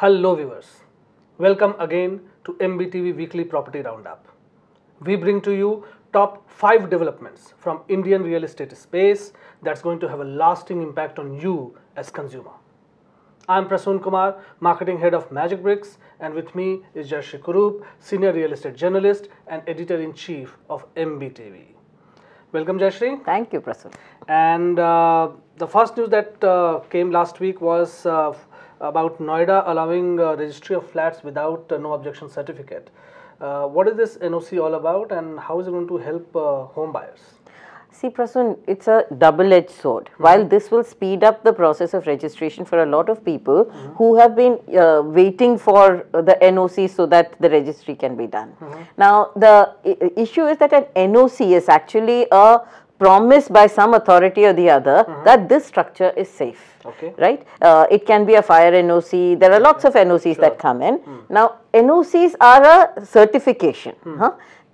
Hello viewers, welcome again to MBTV Weekly Property Roundup. We bring to you top 5 developments from Indian real estate space that's going to have a lasting impact on you as consumer. I'm Prasun Kumar, Marketing Head of Magicbricks, and with me is Jayashree Kurup, Senior Real Estate Journalist and Editor-in-Chief of MBTV. Welcome Jayashree. Thank you, Prasun. And the first news that came last week was about Noida allowing registry of flats without no objection certificate. What is this NOC all about, and how is it going to help home buyers? See, Prasun, it's a double-edged sword. While this will speed up the process of registration for a lot of people who have been waiting for the NOC so that the registry can be done. Now, the issue is that an NOC is actually a promise by some authority or the other that this structure is safe. Okay. Right? It can be a fire NOC. There are lots of NOCs that come in. Now, NOCs are a certification.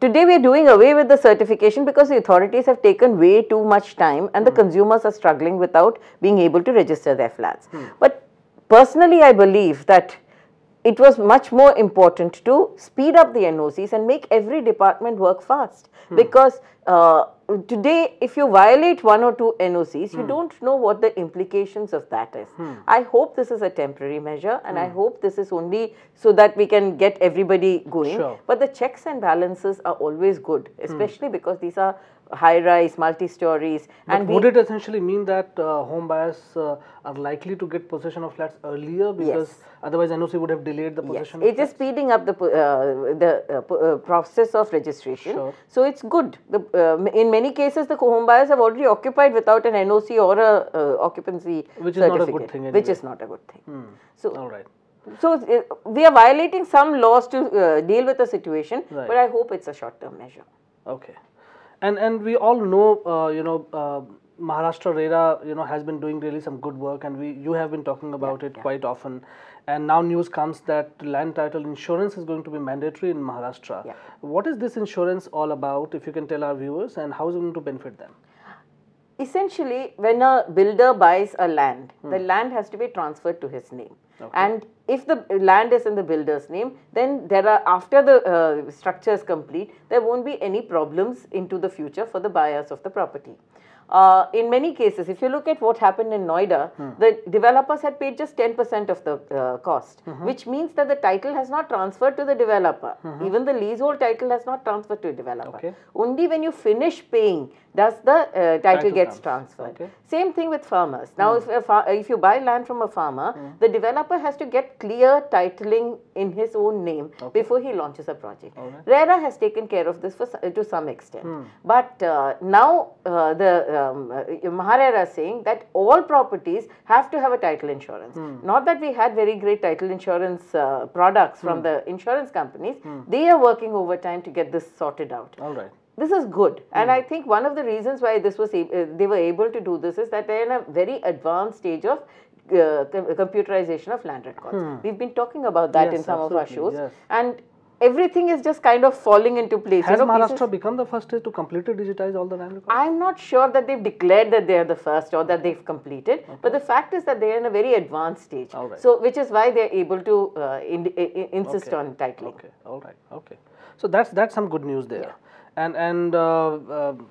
Today, we are doing away with the certification because the authorities have taken way too much time and the consumers are struggling without being able to register their flats. But personally, I believe that it was much more important to speed up the NOCs and make every department work fast. Because today, if you violate 1 or 2 NOCs, you don't know what the implications of that is. I hope this is a temporary measure, and I hope this is only so that we can get everybody going. Sure. But the checks and balances are always good, especially because these are high-rise, multi-stories. And would it essentially mean that home buyers are likely to get possession of flats earlier, because otherwise NOC would have delayed the possession? It is speeding up the process of registration. Sure. So it's good. In many cases, the home buyers have already occupied without an NOC or a occupancy Which is certificate, not a good thing anyway. Which is not a good thing. So, all right. So we are violating some laws to deal with the situation, Right. but I hope it's a short-term measure. Okay. And we all know, Maharashtra RERA, has been doing really some good work, and you have been talking about it quite often. And now news comes that land title insurance is going to be mandatory in Maharashtra. Yeah. What is this insurance all about, if you can tell our viewers, and how is it going to benefit them? Essentially, when a builder buys a land, the land has to be transferred to his name. Okay. And if the land is in the builder's name, then after the structure is complete, there won't be any problems into the future for the buyers of the property. In many cases, if you look at what happened in Noida, the developers had paid just 10% of the cost, which means that the title has not transferred to the developer. Even the leasehold title has not transferred to a developer. Okay. Only when you finish paying does the title gets comes. transferred. Okay. Same thing with farmers. Now, if you buy land from a farmer, the developer has to get clear titling in his own name before he launches a project. Right. RERA has taken care of this to some extent. But now the MahaRERA is saying that all properties have to have a title insurance. Not that we had very great title insurance products from the insurance companies. They are working overtime to get this sorted out. All right. This is good, and I think one of the reasons why this was they were able to do this is that they're in a very advanced stage of computerization of land records. We've been talking about that in some of our shows, and everything is just kind of falling into place. Has Maharashtra become the first state to completely digitize all the land records? I'm not sure that they've declared that they are the first or that they've completed, but the fact is that they are in a very advanced stage. All right. So, which is why they're able to insist on titling. Okay. All right. Okay. So that's some good news there. And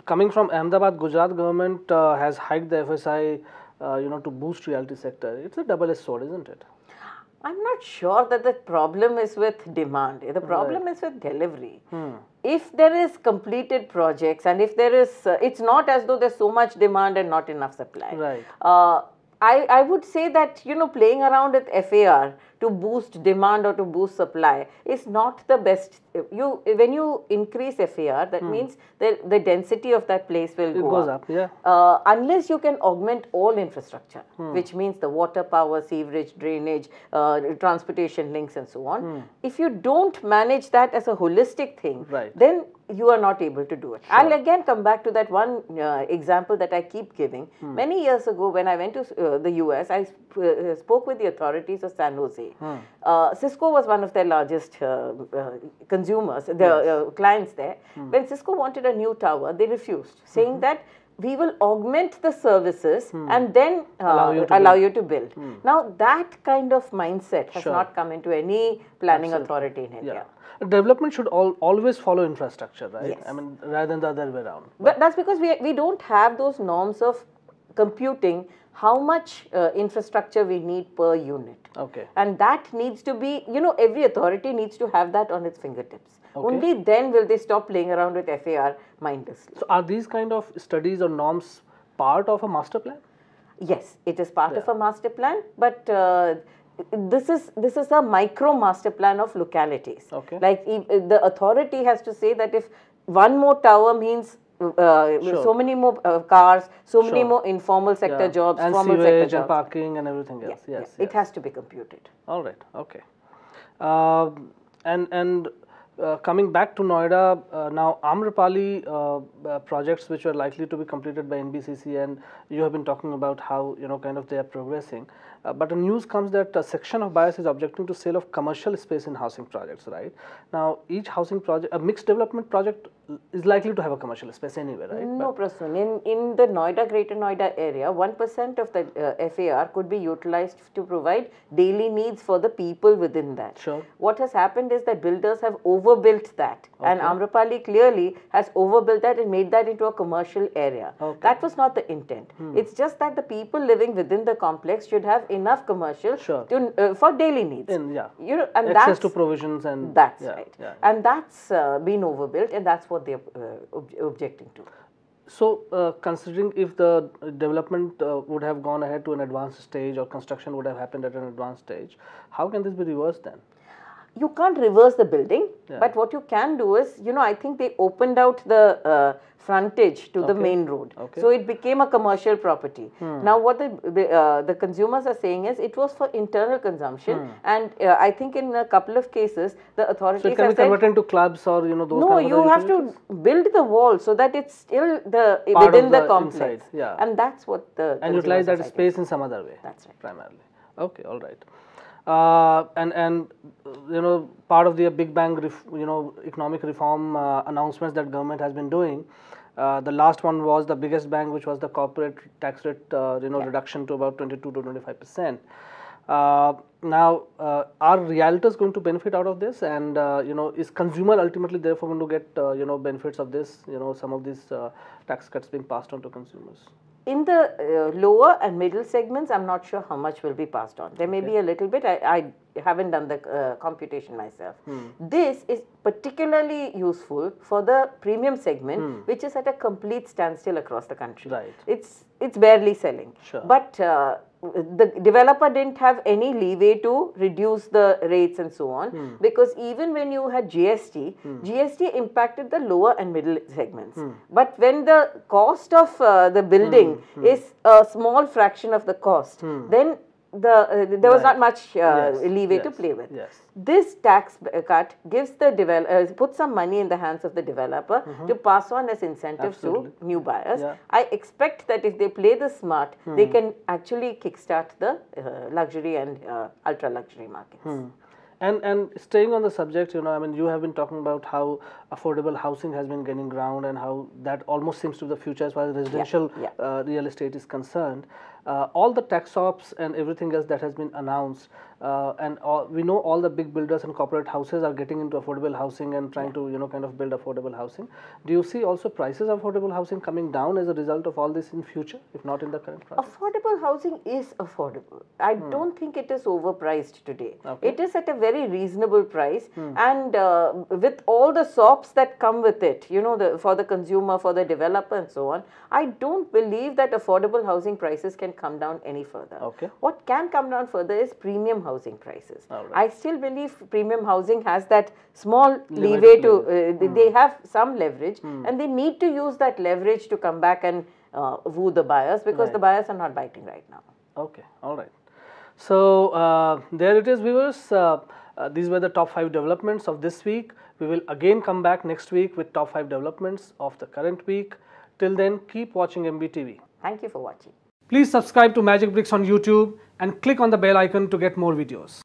coming from Ahmedabad, Gujarat government has hiked the FSI, to boost realty sector. It's a double-edged sword, isn't it? I'm not sure that the problem is with demand. The problem is with delivery. If there is completed projects and if there is, it's not as though there's so much demand and not enough supply. Right. I would say that, playing around with FAR to boost demand or to boost supply is not the best. When you increase FAR, that means the density of that place will go up. Yeah. Unless you can augment all infrastructure, which means the water, power, sewerage, drainage, transportation links and so on. If you don't manage that as a holistic thing, then you are not able to do it. Sure. I'll again come back to that one example that I keep giving. Many years ago when I went to the US, I spoke with the authorities of San Jose. Cisco was one of their largest consumers, the clients there. When Cisco wanted a new tower, they refused, saying that we will augment the services and then allow you to build. Now that kind of mindset has not come into any planning authority in India. Development should always follow infrastructure, right? Yes. I mean, rather than the other way around. But that's because we don't have those norms of computing how much infrastructure we need per unit. Okay. And that needs to be, every authority needs to have that on its fingertips. Okay. Only then will they stop playing around with FAR mindlessly. So are these kind of studies or norms part of a master plan? Yes, it is part of a master plan, but this is a micro master plan of localities. Okay. Like the authority has to say that if one more tower means so many more cars, so many more informal sector jobs, and formal sewage sector jobs, and parking and everything else. Yes. It has to be computed. All right. Okay. Coming back to Noida, now Amrapali projects which were likely to be completed by NBCC, and you have been talking about how kind of they are progressing. But the news comes that a section of buyers is objecting to sale of commercial space in housing projects, right? Now, each housing project, a mixed development project is likely to have a commercial space anyway, right? No, Prasun. In the Noida, Greater Noida area, 1% of the FAR could be utilized to provide daily needs for the people within that. Sure. What has happened is that builders have overbuilt that, and Amrapali clearly has overbuilt that and made that into a commercial area. Okay. That was not the intent. It's just that the people living within the complex should have enough commercial to, for daily needs. And access to provisions and that's right. And that's been overbuilt, and that's what they're objecting to. So, considering if the development would have gone ahead to an advanced stage, or construction would have happened at an advanced stage, how can this be reversed then? You can't reverse the building, but what you can do is, I think they opened out the frontage to the main road. So it became a commercial property. Now what the consumers are saying is it was for internal consumption, and I think in a couple of cases the authorities have said... So it can be converted into clubs or those No, kind of you have to build the wall so that it's still within the complex. Inside, and that's what the... And utilize that space in some other way. That's right. Primarily. Okay, all right. Part of the big bang economic reform announcements that government has been doing, the last one was the biggest bang, which was the corporate tax rate reduction to about 22 to 25%. Now, are realtors going to benefit out of this, and is consumer ultimately therefore going to get benefits of this, some of these tax cuts being passed on to consumers? In the lower and middle segments, I'm not sure how much will be passed on. There may be a little bit. I haven't done the computation myself. This is particularly useful for the premium segment, which is at a complete standstill across the country. Right. It's barely selling. Sure. But the developer didn't have any leeway to reduce the rates and so on, because even when you had GST, GST impacted the lower and middle segments. But when the cost of the building is a small fraction of the cost, then there was not much leeway to play with. This tax cut gives the puts some money in the hands of the developer to pass on as incentives to new buyers. I expect that if they play this smart, they can actually kickstart the luxury and ultra luxury markets. And staying on the subject, I mean, you have been talking about how affordable housing has been gaining ground and how that almost seems to be the future as far as residential real estate is concerned. All the tax ops and everything else that has been announced, we know all the big builders and corporate houses are getting into affordable housing and trying to kind of build affordable housing. Do you see also prices of affordable housing coming down as a result of all this in future, if not in the current project? Affordable housing is affordable. I don't think it is overpriced today. It is at a very reasonable price, and with all the SOPs that come with it, for the consumer, for the developer and so on, I don't believe that affordable housing prices can come down any further. What can come down further is premium housing prices. I still believe premium housing has that small leeway to, they have some leverage, and they need to use that leverage to come back and woo the buyers, because the buyers are not biting right now. Okay, all right. So, there it is, viewers. These were the top 5 developments of this week. We will again come back next week with top 5 developments of the current week. Till then, keep watching MBTV. Thank you for watching. Please subscribe to Magicbricks on YouTube and click on the bell icon to get more videos.